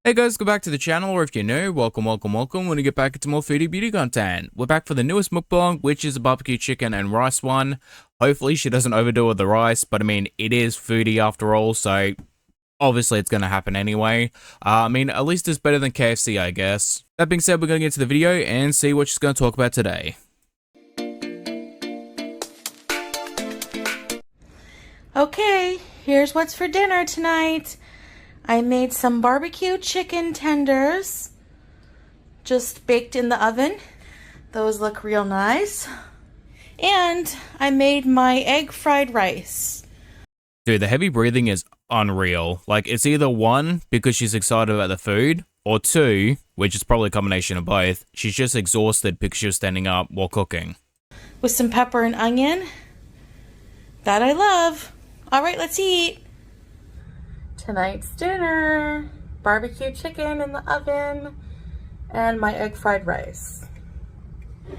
Hey guys, go back to the channel, or if you're new, welcome. When we get back into more foodie beauty content. We're back for the newest mukbang, which is a barbecue chicken and rice one. Hopefully she doesn't overdo it with the rice, but I mean, it is foodie after all, so obviously it's going to happen anyway. At least it's better than KFC, I guess. That being said, we're going to get to the video and see what she's going to talk about today. Okay, here's what's for dinner tonight. I made some barbecue chicken tenders, just baked in the oven. Those look real nice. And I made my egg fried rice. Dude, the heavy breathing is unreal. Like, it's either one, because she's excited about the food, or two, which is probably a combination of both, she's just exhausted because she was standing up while cooking. With some pepper and onion. That I love. All right, let's eat. Tonight's dinner, barbecue chicken in the oven, and my egg fried rice.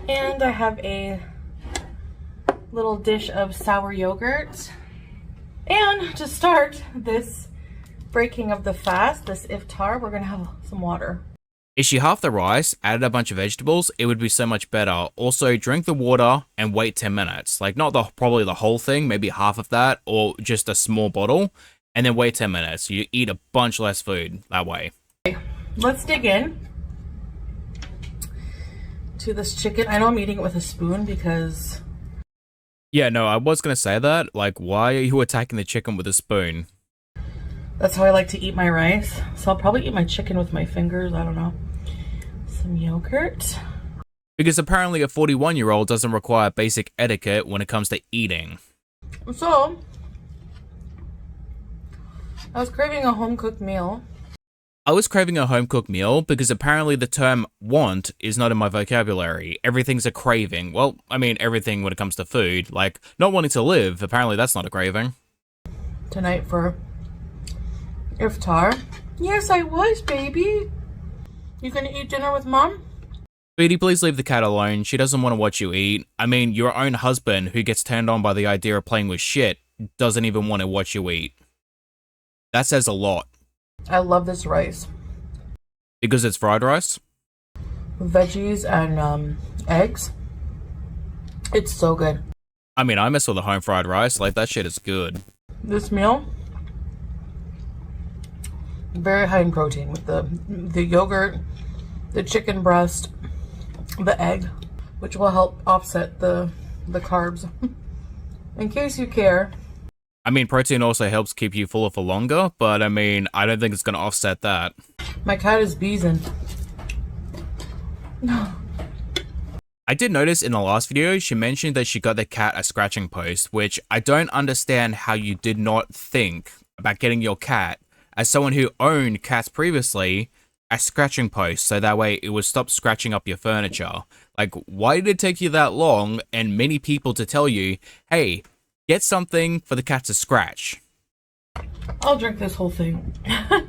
And I have a little dish of sour yogurt. And to start this breaking of the fast, this Iftar, we're gonna have some water. If she halved the rice, added a bunch of vegetables, it would be so much better. Also, drink the water and wait 10 minutes. Like, not probably the whole thing, maybe half of that, or just a small bottle. And then wait 10 minutes. You eat a bunch less food that way. Okay, let's dig in to this chicken. I know I'm eating it with a spoon because... Yeah, no, I was going to say that. Like, why are you attacking the chicken with a spoon? That's how I like to eat my rice. So I'll probably eat my chicken with my fingers. I don't know. Some yogurt. Because apparently a 41-year-old doesn't require basic etiquette when it comes to eating. So... I was craving a home-cooked meal. I was craving a home-cooked meal because apparently the term want is not in my vocabulary. Everything's a craving. Well, I mean, everything when it comes to food. Like, not wanting to live, apparently that's not a craving. Tonight for Iftar. Yes, I was, baby. You gonna eat dinner with Mom? Foodie, please leave the cat alone. She doesn't want to watch you eat. I mean, your own husband, who gets turned on by the idea of playing with shit, doesn't even want to watch you eat. That says a lot. I love this rice. Because it's fried rice? Veggies and eggs. It's so good. I mean, I mess with the home fried rice. Like, that shit is good. This meal, very high in protein with the yogurt, the chicken breast, the egg, which will help offset the carbs. In case you care. I mean, protein also helps keep you fuller for longer, but I mean, I don't think it's going to offset that. My cat is beezing. I did notice in the last video, she mentioned that she got the cat a scratching post, which I don't understand how you did not think about getting your cat, as someone who owned cats previously, a scratching post, so that way it would stop scratching up your furniture. Like, why did it take you that long and many people to tell you, hey, get something for the cat to scratch? I'll drink this whole thing. I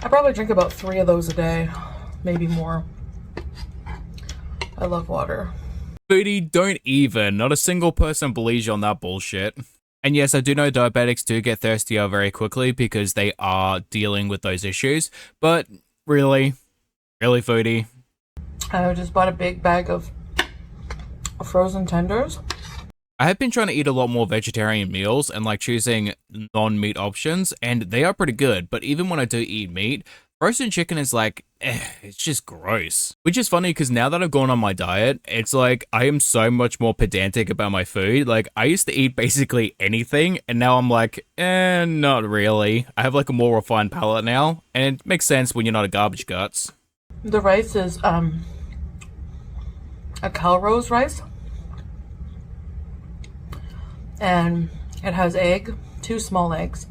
probably drink about 3 of those a day, maybe more. I love water. Foodie, don't even. Not a single person believes you on that bullshit. And yes, I do know diabetics do get thirstier very quickly because they are dealing with those issues. But really, Foodie? I just bought a big bag of frozen tenders. I have been trying to eat a lot more vegetarian meals and like choosing non-meat options, and they are pretty good, but even when I do eat meat, frozen chicken is like, it's just gross. Which is funny because now that I've gone on my diet, it's like I am so much more pedantic about my food. Like, I used to eat basically anything, and now I'm like, not really. I have like a more refined palate now, and it makes sense when you're not a garbage guts. The rice is a Calrose rice. And it has egg, 2 small eggs,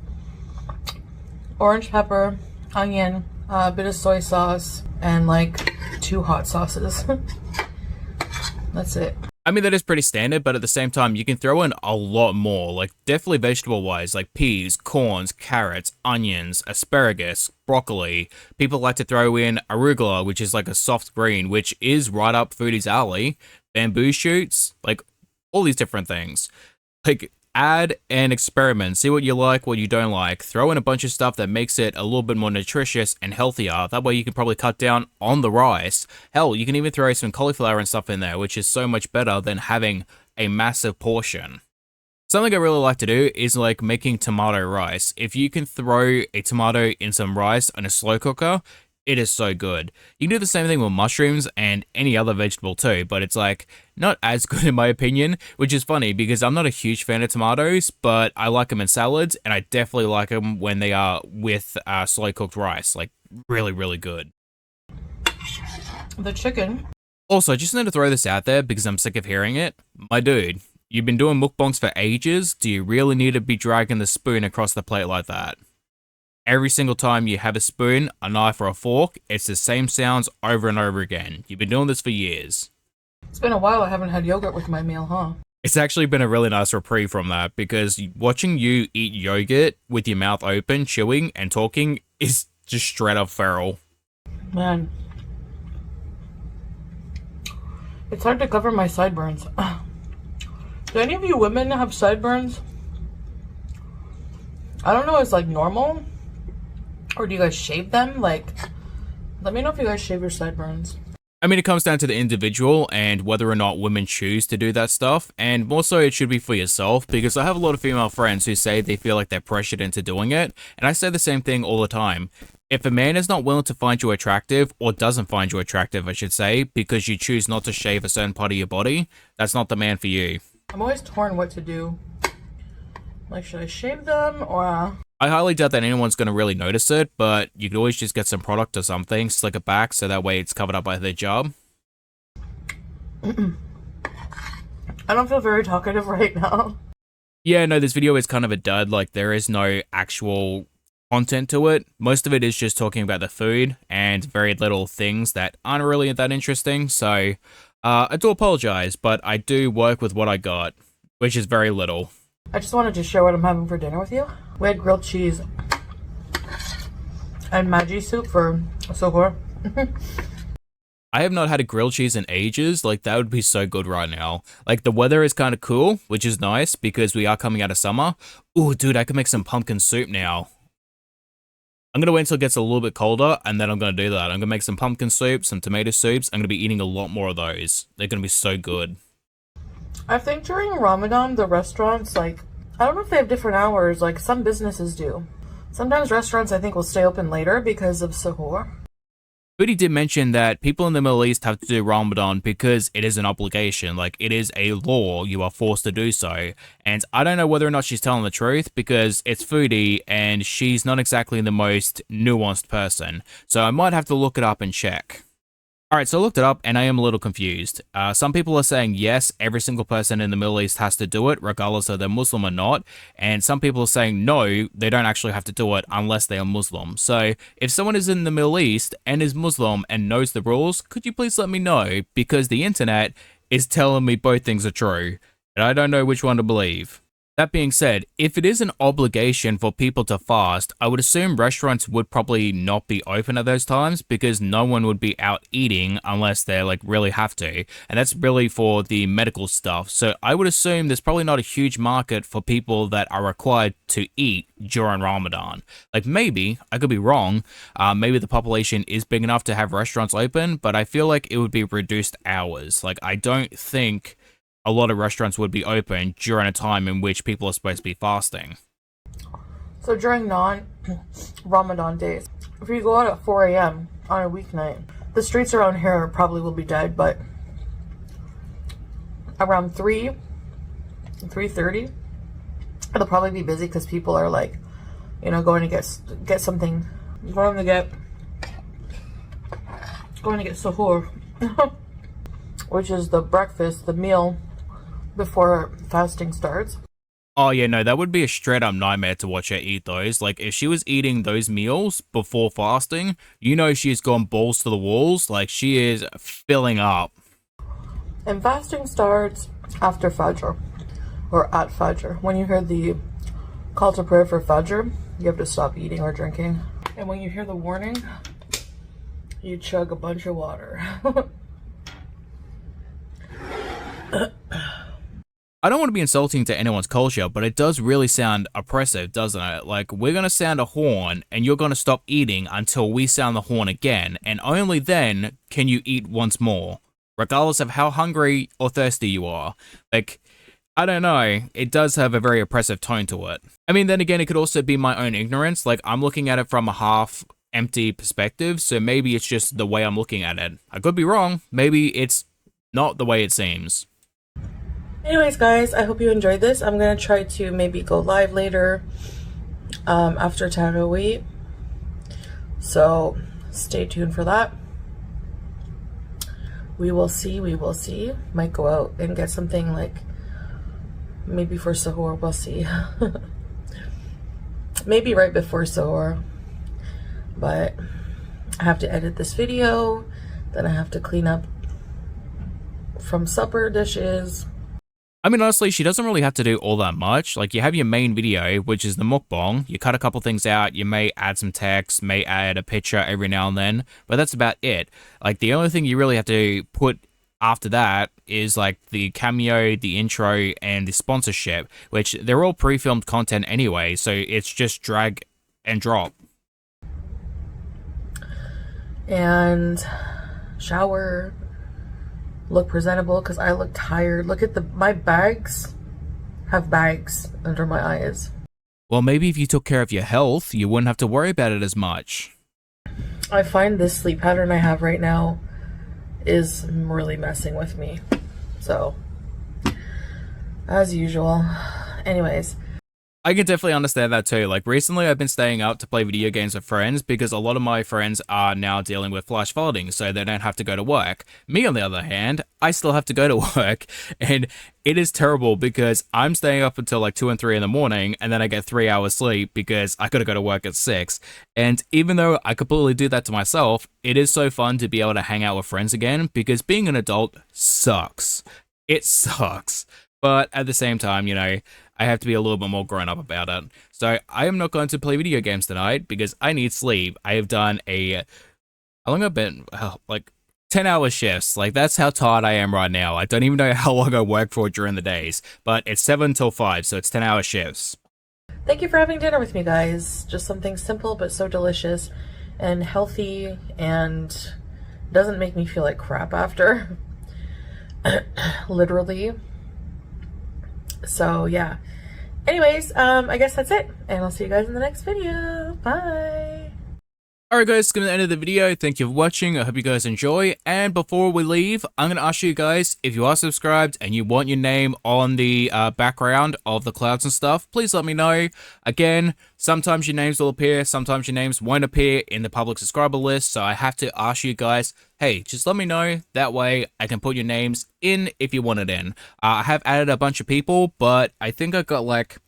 orange pepper, onion, a bit of soy sauce, and like 2 hot sauces. That's it. I mean, that is pretty standard, but at the same time, you can throw in a lot more, like definitely vegetable-wise, like peas, corns, carrots, onions, asparagus, broccoli. People like to throw in arugula, which is like a soft green, which is right up Foodie's alley, bamboo shoots, like all these different things. Like, add and experiment. See what you like, what you don't like. Throw in a bunch of stuff that makes it a little bit more nutritious and healthier. That way you can probably cut down on the rice. Hell, you can even throw some cauliflower and stuff in there, which is so much better than having a massive portion. Something I really like to do is like making tomato rice. If you can throw a tomato in some rice on a slow cooker, it is so good. You can do the same thing with mushrooms and any other vegetable too, but it's like not as good in my opinion, which is funny because I'm not a huge fan of tomatoes, but I like them in salads and I definitely like them when they are with slow cooked rice. Like really, really good. The chicken. Also, I just need to throw this out there because I'm sick of hearing it. My dude, you've been doing mukbangs for ages. Do you really need to be dragging the spoon across the plate like that? Every single time you have a spoon, a knife, or a fork, it's the same sounds over and over again. You've been doing this for years. It's been a while I haven't had yogurt with my meal, huh? It's actually been a really nice reprieve from that because watching you eat yogurt with your mouth open, chewing, and talking is just straight up feral. Man. It's hard to cover my sideburns. Do any of you women have sideburns? I don't know, it's like normal? Or do you guys shave them? Like, let me know if you guys shave your sideburns. I mean, it comes down to the individual and whether or not women choose to do that stuff. And more so, it should be for yourself because I have a lot of female friends who say they feel like they're pressured into doing it. And I say the same thing all the time. If a man is not willing to find you attractive, or doesn't find you attractive, I should say, because you choose not to shave a certain part of your body, that's not the man for you. I'm always torn what to do. Like, should I shave them or... I highly doubt that anyone's going to really notice it, but you could always just get some product or something, slick it back, so that way it's covered up by their job. I don't feel very talkative right now. Yeah, no, this video is kind of a dud. Like, there is no actual content to it. Most of it is just talking about the food and very little things that aren't really that interesting. So, I do apologize, but I do work with what I got, which is very little. I just wanted to share what I'm having for dinner with you. We had grilled cheese and Maggi soup for suhoor. I have not had a grilled cheese in ages. Like, that would be so good right now. Like, the weather is kind of cool, which is nice because we are coming out of summer. Ooh, dude, I can make some pumpkin soup now. I'm going to wait until it gets a little bit colder, and then I'm going to do that. I'm going to make some pumpkin soup, some tomato soups. I'm going to be eating a lot more of those. They're going to be so good. I think during Ramadan, the restaurants, like, I don't know if they have different hours, like some businesses do. Sometimes restaurants, I think, will stay open later because of suhoor. Foodie did mention that people in the Middle East have to do Ramadan because it is an obligation, like it is a law, you are forced to do so. And I don't know whether or not she's telling the truth because it's Foodie and she's not exactly the most nuanced person. So I might have to look it up and check. Alright, so I looked it up and I am a little confused. Some people are saying yes, every single person in the Middle East has to do it, regardless of they're Muslim or not. And some people are saying no, they don't actually have to do it unless they are Muslim. So if someone is in the Middle East and is Muslim and knows the rules, could you please let me know? Because the internet is telling me both things are true, and I don't know which one to believe. That being said, if it is an obligation for people to fast, I would assume restaurants would probably not be open at those times because no one would be out eating unless they like really have to. And that's really for the medical stuff. So I would assume there's probably not a huge market for people that are required to eat during Ramadan. Like maybe, I could be wrong, maybe the population is big enough to have restaurants open, but I feel like it would be reduced hours. Like I don't think a lot of restaurants would be open during a time in which people are supposed to be fasting. So during non-Ramadan days, if you go out at 4 a.m. on a weeknight, the streets around here probably will be dead, but around 3:30, it'll probably be busy because people are like, you know, going to get something, going to get suhoor, which is the breakfast, the meal before fasting starts. Oh yeah, no, that would be a straight up nightmare to watch her eat those. Like if she was eating those meals before fasting, you know she's gone balls to the walls, like she is filling up. And fasting starts after Fajr, or at Fajr. When you hear the call to prayer for Fajr, you have to stop eating or drinking. And when you hear the warning, you chug a bunch of water. I don't want to be insulting to anyone's culture, but it does really sound oppressive, doesn't it? Like, we're going to sound a horn, and you're going to stop eating until we sound the horn again, and only then can you eat once more, regardless of how hungry or thirsty you are. Like, I don't know, it does have a very oppressive tone to it. I mean, then again, it could also be my own ignorance. Like, I'm looking at it from a half-empty perspective, so maybe it's just the way I'm looking at it. I could be wrong. Maybe it's not the way it seems. Anyways, guys, I hope you enjoyed this. I'm going to try to maybe go live later after Tarawih. So, stay tuned for that. We will see, we will see. Might go out and get something like maybe for Sahur, we'll see. Maybe right before Sahur. But I have to edit this video. Then I have to clean up from supper dishes. I mean, honestly, she doesn't really have to do all that much. Like, you have your main video, which is the mukbang. You cut a couple things out. You may add some text, may add a picture every now and then, but that's about it. Like, the only thing you really have to put after that is, like, the cameo, the intro, and the sponsorship, which they're all pre-filmed content anyway, so it's just drag and drop. And shower. Look presentable because I look tired. Look at my bags have bags under my eyes. Well, maybe if you took care of your health, you wouldn't have to worry about it as much. I find this sleep pattern I have right now is really messing with me. So, as usual. Anyways. I can definitely understand that too. Like, recently I've been staying up to play video games with friends because a lot of my friends are now dealing with flash flooding, so they don't have to go to work. Me, on the other hand, I still have to go to work, and it is terrible because I'm staying up until like 2 and 3 in the morning, and then I get 3 hours sleep because I gotta go to work at 6. And even though I completely do that to myself, it is so fun to be able to hang out with friends again because being an adult sucks. It sucks. But at the same time, you know, I have to be a little bit more grown up about it. So I am not going to play video games tonight because I need sleep. I have done how long I've been, like 10-hour shifts. Like, that's how tired I am right now. I don't even know how long I work for during the days, but it's 7 till 5, so it's 10-hour shifts. Thank you for having dinner with me, guys. Just something simple but so delicious and healthy and doesn't make me feel like crap after. Literally. So yeah, anyways, I guess that's it, and I'll see you guys in the next video. Bye. Alright guys, it's going to the end of the video. Thank you for watching. I hope you guys enjoy. And before we leave, I'm going to ask you guys, if you are subscribed and you want your name on the background of the clouds and stuff, please let me know. Again, sometimes your names will appear, sometimes your names won't appear in the public subscriber list. So I have to ask you guys, hey, just let me know. That way I can put your names in if you want it in. I have added a bunch of people, but I think I got like,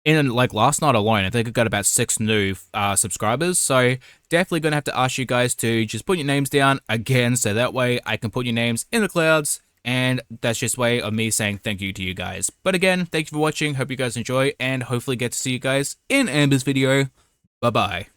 in like last night alone, I think I got about 6 new subscribers, so definitely gonna have to ask you guys to just put your names down again, so that way I can put your names in the clouds, and that's just a way of me saying thank you to you guys. But again, thank you for watching, hope you guys enjoy, and hopefully get to see you guys in Amber's video. Bye bye.